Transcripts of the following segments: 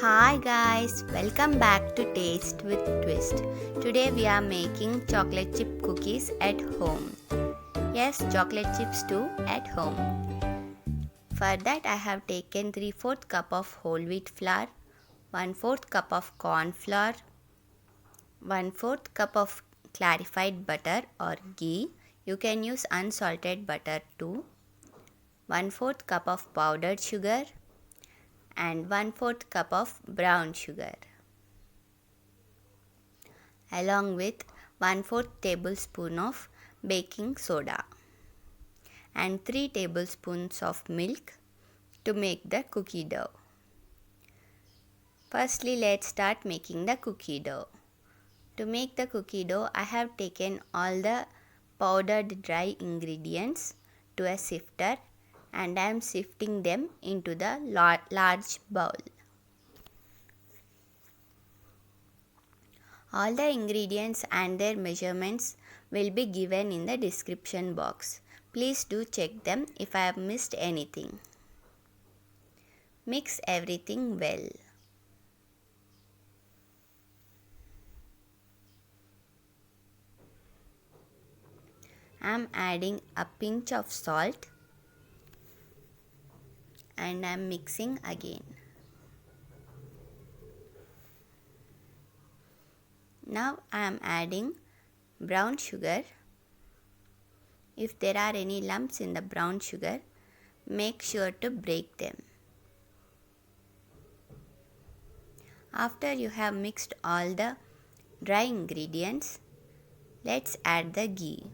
Hi guys, welcome back to Taste with Twist. Today we are making chocolate chip cookies at home. Yes, chocolate chips too at home. For that I have taken 3/4 cup of whole wheat flour, 1/4 cup of corn flour, 1/4 cup of clarified butter or ghee. You can use unsalted butter too. 1/4 cup of powdered sugar and 1/4 cup of brown sugar, along with 1/4 tablespoon of baking soda and 3 tablespoons of milk to make the cookie dough. Firstly, let's start making the cookie dough. To make the cookie dough, I have taken all the powdered dry ingredients to a sifter and I am sifting them into the large bowl. All the ingredients and their measurements will be given in the description box. Please do check them if I have missed anything. Mix everything well. I am adding a pinch of salt and I am mixing again. Now I am adding brown sugar. If there are any lumps in the brown sugar, make sure to break them. After you have mixed all the dry ingredients, let's add the ghee.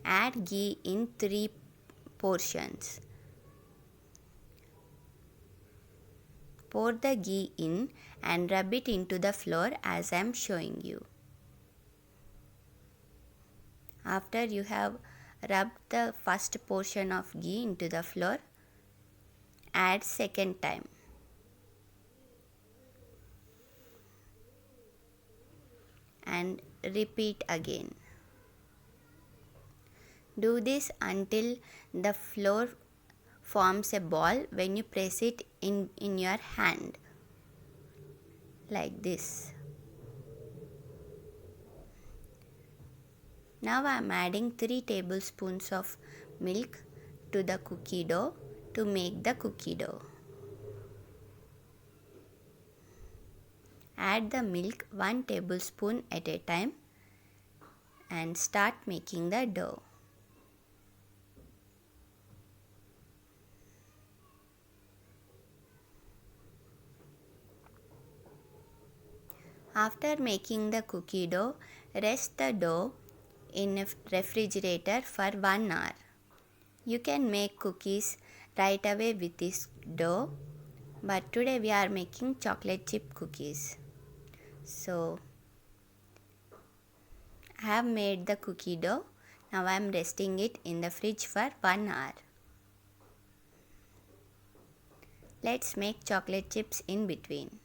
Add ghee in 3 portions. Pour the ghee in and rub it into the flour as I am showing you. After you have rubbed the first portion of ghee into the flour, add second time. And repeat again. Do this until the flour forms a ball when you press it in your hand, like this. Now I am adding 3 tablespoons of milk to the cookie dough to make the cookie dough. Add the milk 1 tablespoon at a time and start making the dough. After making the cookie dough, rest the dough in a refrigerator for 1 hour. You can make cookies right away with this dough, but today we are making chocolate chip cookies. So I have made the cookie dough. Now I am resting it in the fridge for 1 hour. Let's make chocolate chips in between.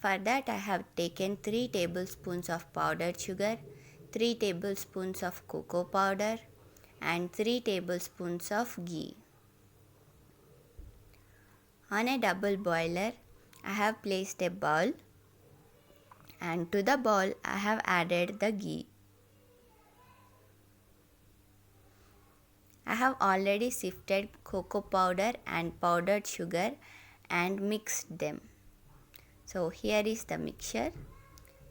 For that I have taken 3 tablespoons of powdered sugar, 3 tablespoons of cocoa powder and 3 tablespoons of ghee. On a double boiler, I have placed a bowl and to the bowl I have added the ghee. I have already sifted cocoa powder and powdered sugar and mixed them. So here is the mixture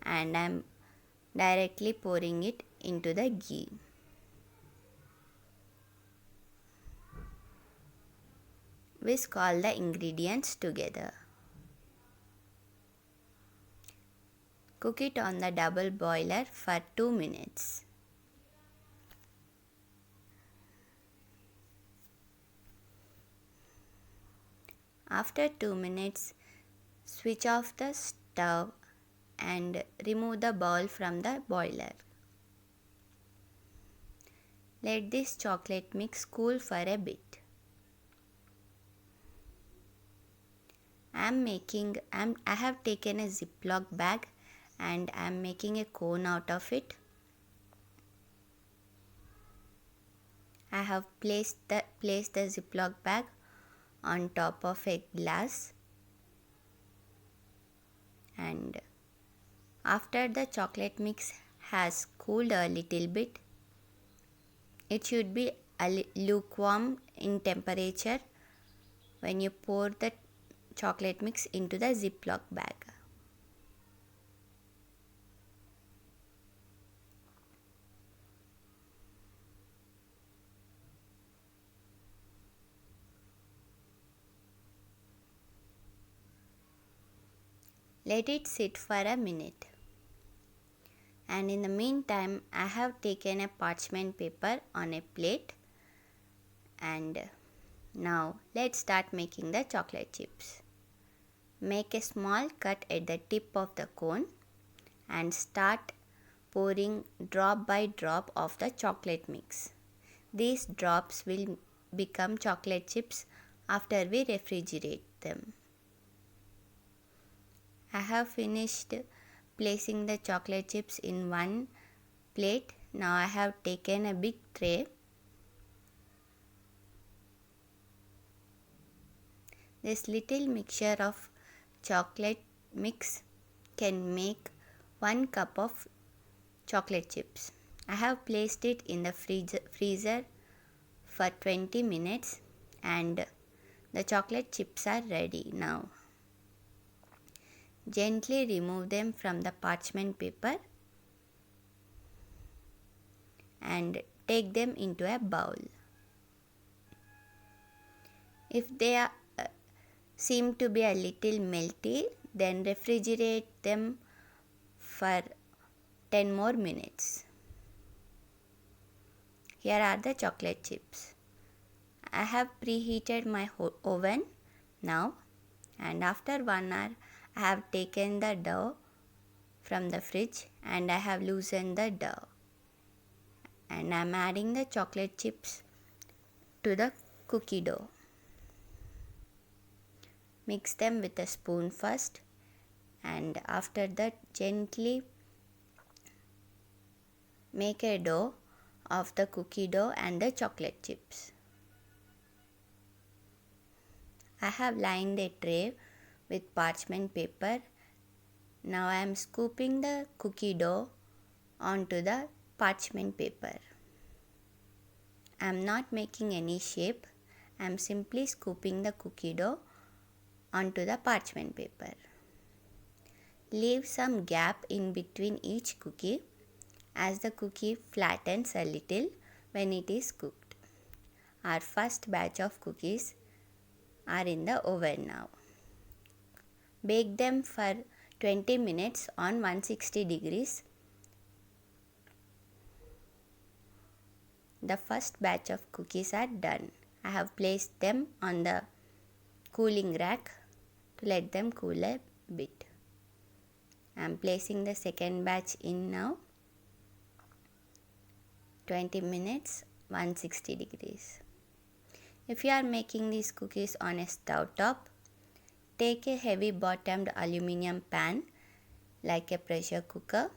and I am directly pouring it into the ghee. Whisk all the ingredients together. Cook it on the double boiler for 2 minutes. After 2 minutes, switch off the stove and remove the bowl from the boiler. Let this chocolate mix cool for a bit. I have taken a Ziploc bag and I am making a cone out of it. I have placed the Ziploc bag on top of a glass, and after the chocolate mix has cooled a little bit, it should be lukewarm in temperature when you pour the chocolate mix into the Ziploc bag. Let it sit for a minute. And in the meantime, I have taken a parchment paper on a plate, and now let's start making the chocolate chips. Make a small cut at the tip of the cone and start pouring drop by drop of the chocolate mix. These drops will become chocolate chips after we refrigerate them. I have finished placing the chocolate chips in one plate. Now I have taken a big tray. This little mixture of chocolate mix can make 1 cup of chocolate chips. I have placed it in the freezer for 20 minutes and the chocolate chips are ready now. Gently remove them from the parchment paper and take them into a bowl. If they seem to be a little melty, then refrigerate them for 10 more minutes. Here are the chocolate chips. I have preheated my oven now, and after 1 hour I have taken the dough from the fridge and I have loosened the dough, and I am adding the chocolate chips to the cookie dough. Mix them with a spoon first, and after that gently make a dough of the cookie dough and the chocolate chips. I have lined a tray with parchment paper. Now I am scooping the cookie dough onto the parchment paper. I am not making any shape. I am simply scooping the cookie dough onto the parchment paper. Leave some gap in between each cookie as the cookie flattens a little when it is cooked. Our first batch of cookies are in the oven now. Bake them for 20 minutes on 160 degrees. The first batch of cookies are done. I have placed them on the cooling rack to let them cool a bit. I am placing the second batch in now. 20 minutes, 160 degrees. If you are making these cookies on a stove top, take a heavy bottomed aluminum pan like a pressure cooker.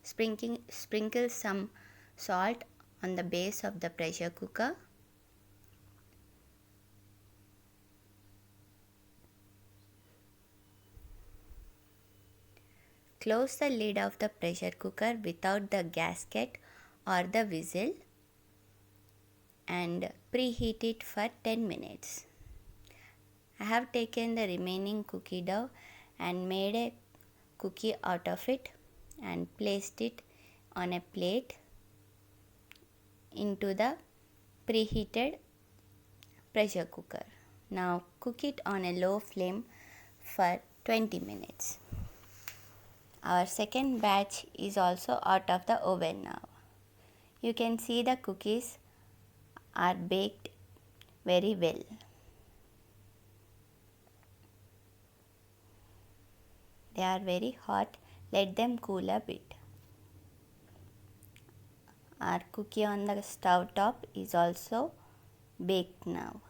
Sprinkle some salt on the base of the pressure cooker. Close the lid of the pressure cooker without the gasket or the whistle and preheat it for 10 minutes. I have taken the remaining cookie dough and made a cookie out of it and placed it on a plate into the preheated pressure cooker. Now cook it on a low flame for 20 minutes. Our second batch is also out of the oven now. You can see the cookies are baked very well. They are very hot. Let them cool a bit. Our cookie on the stove top is also baked now.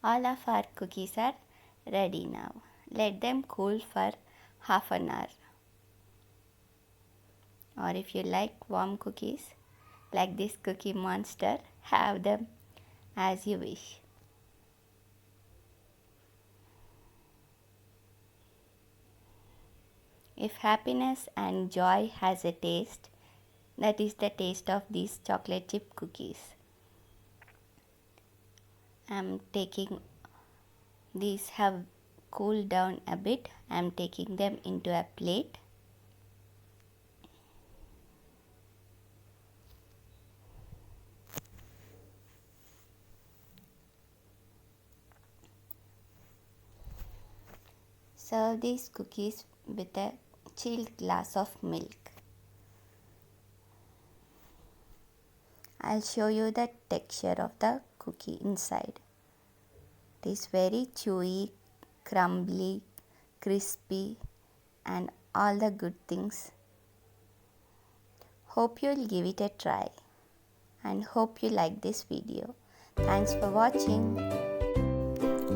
All of our cookies are ready now. Let them cool for half an hour. Or if you like warm cookies, like this cookie monster, have them as you wish. If happiness and joy has a taste, that is the taste of these chocolate chip cookies. These have cooled down a bit. I am taking them into a plate. Serve these cookies with a chilled glass of milk. I'll show you the texture of the cookie inside. It is very chewy, crumbly, crispy, and all the good things. Hope you'll give it a try and hope you like this video. Thanks for watching.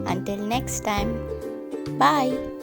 Until next time, bye.